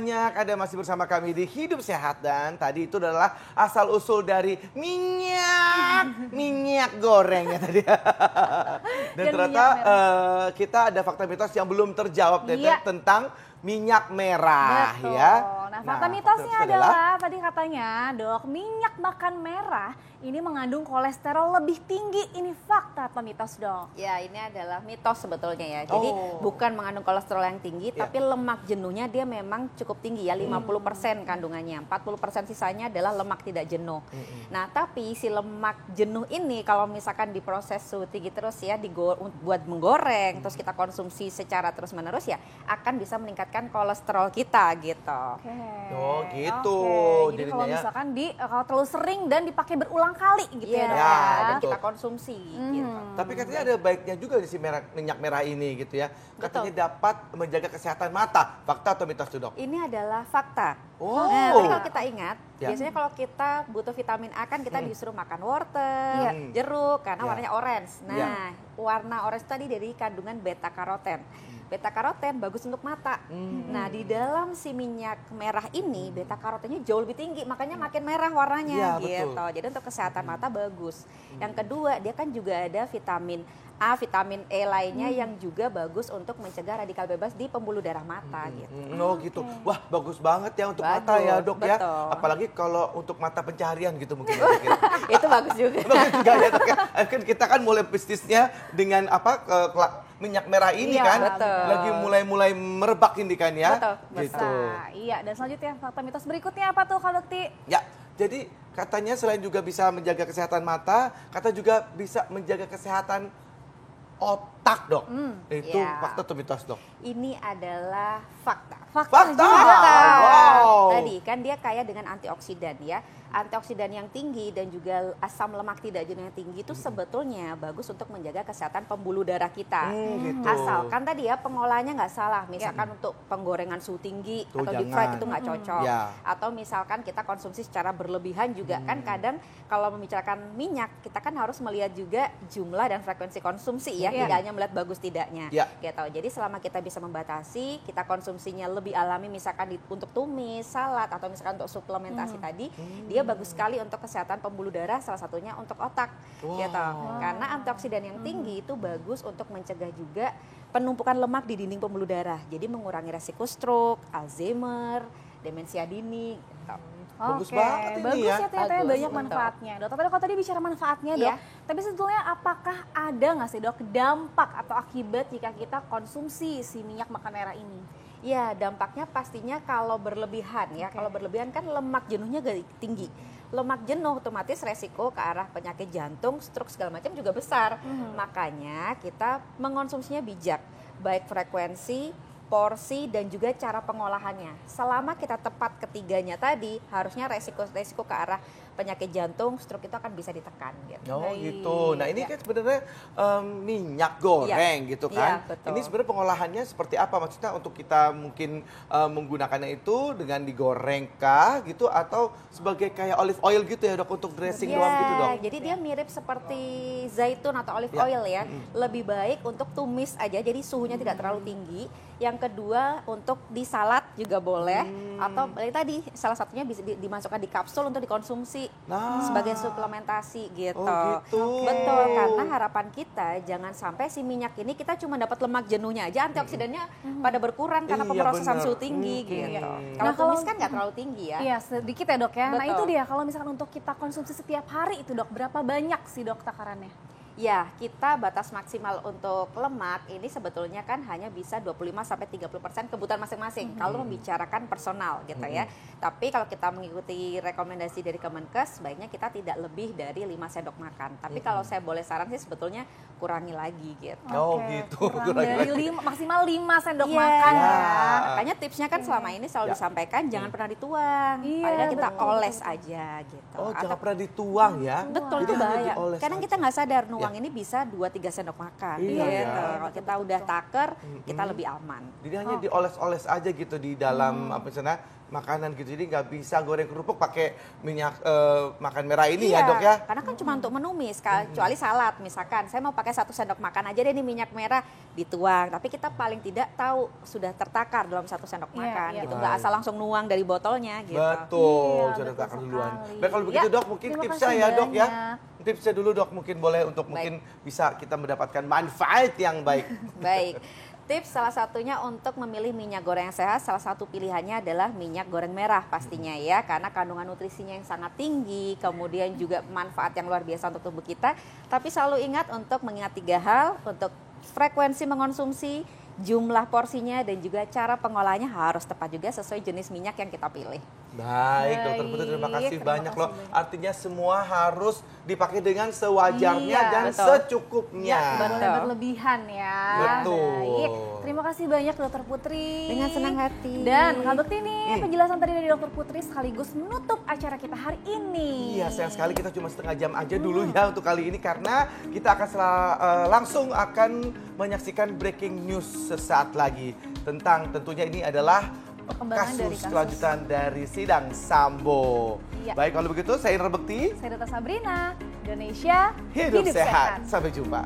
banyak, ada masih bersama kami di Hidup Sehat. Dan tadi itu adalah asal-usul dari minyak goreng ya tadi. Dan ternyata kita ada fakta mitos yang belum terjawab tentang minyak merah. Betul. Ya. Nah, fakta mitosnya adalah tadi katanya, Dok, minyak makan merah ini mengandung kolesterol lebih tinggi. Ini fakta atau mitos, Dok? Ya, ini adalah mitos sebetulnya ya. Jadi bukan mengandung kolesterol yang tinggi, tapi lemak jenuhnya dia memang cukup tinggi ya, 50% kandungannya. 40% sisanya adalah lemak tidak jenuh. Nah, tapi si lemak jenuh ini kalau misalkan diproses suhu tinggi terus ya, buat menggoreng, terus kita konsumsi secara terus-menerus ya, akan bisa meningkatkan kolesterol kita gitu. Oh gitu. Jadi kalau misalkan kalau terlalu sering dan dipakai berulang kali gitu ya, Dok. Dan kita konsumsi gitu. Tapi katanya ada baiknya juga di si minyak merah ini gitu ya. Katanya dapat menjaga kesehatan mata. Fakta atau mitos tuh, Dok? Ini adalah fakta. Oh. Nah, tapi kalau kita ingat, biasanya kalau kita butuh vitamin A kan kita disuruh makan wortel, jeruk karena warnanya orange. Nah, warna orange tadi dari kandungan beta karoten. Beta karoten bagus untuk mata. Nah, di dalam si minyak merah ini beta karotennya jauh lebih tinggi, makanya makin merah warnanya gitu. Betul. Jadi untuk kesehatan mata bagus. Yang kedua, dia kan juga ada vitamin A, vitamin E lainnya yang juga bagus untuk mencegah radikal bebas di pembuluh darah mata gitu. Oh gitu. Wah, bagus banget ya untuk mata ya, Dok ya. Apalagi kalau untuk mata pencaharian gitu mungkin. Itu bagus juga. Bagus juga ya, Dok ya. Kan kita kan mulai bisnisnya dengan minyak merah ini kan. Lagi mulai merebak ini kan ya. Gitu. Iya, dan selanjutnya fakta mitos berikutnya apa tuh, Kak Bekti? Ya, jadi katanya selain juga bisa menjaga kesehatan mata, kata juga bisa menjaga kesehatan otak, Dok. Itu fakta atau mitos, Dok? Ini adalah fakta. Fakta. Wow. Tadi kan dia kaya dengan antioksidan ya. Antioksidan yang tinggi dan juga asam lemak tidak jenuh yang tinggi itu sebetulnya bagus untuk menjaga kesehatan pembuluh darah kita. Gitu. Asalkan tadi ya pengolahannya nggak salah. Misalkan untuk penggorengan suhu tinggi atau deep fried itu nggak cocok. Atau misalkan kita konsumsi secara berlebihan juga kan kadang kalau membicarakan minyak kita kan harus melihat juga jumlah dan frekuensi konsumsi ya. Tidak hanya melihat bagus tidaknya. Gitu. Jadi selama kita bisa membatasi, kita konsumsinya lebih alami misalkan untuk tumis, salad atau misalkan untuk suplementasi tadi, dia bagus sekali untuk kesehatan pembuluh darah, salah satunya untuk otak. Gitu. Karena antioksidan yang tinggi itu bagus untuk mencegah juga penumpukan lemak di dinding pembuluh darah. Jadi mengurangi resiko stroke, Alzheimer, demensia dini gitu. Bagus banget ini bagus ya, ternyata banyak betul. manfaatnya, Dok. Tapi kalau tadi bicara manfaatnya, Dok, tapi sebetulnya apakah ada nggak sih, Dok, dampak atau akibat jika kita konsumsi si minyak makan merah ini? Ya, dampaknya pastinya kalau berlebihan ya. Kalau berlebihan kan lemak jenuhnya tinggi. Lemak jenuh otomatis resiko ke arah penyakit jantung, stroke segala macam juga besar. Makanya kita mengonsumsinya bijak, baik frekuensi, porsi dan juga cara pengolahannya. Selama kita tepat ketiganya tadi, harusnya resiko ke arah penyakit jantung, stroke itu akan bisa ditekan gitu. Oh gitu. Nah ini kan sebenarnya minyak goreng gitu kan. Ini sebenarnya pengolahannya seperti apa? Maksudnya untuk kita mungkin menggunakannya itu dengan digoreng kah gitu atau sebagai kayak olive oil gitu ya, Dok, untuk dressing doang gitu, Dok? Jadi dia mirip seperti zaitun atau olive oil ya. Lebih baik untuk tumis aja, jadi suhunya tidak terlalu tinggi. Yang kedua untuk di salad juga boleh atau tadi salah satunya bisa dimasukkan di kapsul untuk dikonsumsi sebagai suplementasi gitu. Betul, karena harapan kita jangan sampai si minyak ini kita cuma dapat lemak jenuhnya aja, antioksidannya pada berkurang karena pemrosesan suhu tinggi gitu. Kalau tumis kan nggak terlalu tinggi ya. Iya, sedikit ya, Dok ya. Nah itu dia, kalau misalkan untuk kita konsumsi setiap hari itu, Dok, berapa banyak sih, Dok, takarannya? Ya, kita batas maksimal untuk lemak ini sebetulnya kan hanya bisa 25-30% kebutuhan masing-masing kalau membicarakan personal gitu ya. Tapi kalau kita mengikuti rekomendasi dari Kemenkes, baiknya kita tidak lebih dari 5 sendok makan. Tapi kalau saya boleh saran sih sebetulnya kurangi lagi gitu. Oh gitu. Dari maksimal 5 sendok makan ya. Makanya tipsnya kan selama ini selalu disampaikan jangan pernah dituang. Padahal kita oles aja gitu. Oh, jangan pernah dituang ya. Betul, itu bahaya. Kadang kita nggak sadar nuang tuang ini bisa 2-3 sendok makan. Gitu. Kalau kita udah taker, kita lebih aman. Jadi hanya dioles-oles aja gitu di dalam apa misalnya makanan gitu. Jadi nggak bisa goreng kerupuk pakai minyak makan merah ini ya Dok ya? Karena kan cuma untuk menumis, kecuali salad misalkan. Saya mau pakai 1 sendok makan aja deh nih minyak merah dituang. Tapi kita paling tidak tahu sudah tertakar dalam 1 sendok makan gitu. Nggak asal langsung nuang dari botolnya gitu. Betul, sudah tertakar duluan. Baik kalau begitu Dok, mungkin tipsnya ya Dok ya. Tipsnya dulu Dok, mungkin boleh untuk mungkin bisa kita mendapatkan manfaat yang baik. Baik. Tips salah satunya untuk memilih minyak goreng yang sehat, salah satu pilihannya adalah minyak goreng merah pastinya ya. Karena kandungan nutrisinya yang sangat tinggi, kemudian juga manfaat yang luar biasa untuk tubuh kita. Tapi selalu ingat untuk mengingat 3 hal, untuk frekuensi mengonsumsi, jumlah porsinya, dan juga cara pengolahnya harus tepat juga sesuai jenis minyak yang kita pilih. Baik, Dokter Putri, terima kasih banyak loh. Artinya semua harus dipakai dengan sewajarnya dan secukupnya. Boleh berlebihan ya. Betul. Baik. Terima kasih banyak Dokter Putri. Dengan senang hati. Dan Kak Bekti nih penjelasan tadi dari Dokter Putri sekaligus menutup acara kita hari ini. Iya, sayang sekali kita cuma setengah jam aja dulu ya untuk kali ini karena kita akan langsung akan menyaksikan breaking news sesaat lagi tentang tentunya ini adalah kasus kelanjutan dari sidang Sambo. Iya. Baik kalau begitu saya Indra Bekti. Saya Dr. Sabrina. Indonesia hidup sehat. Sampai jumpa.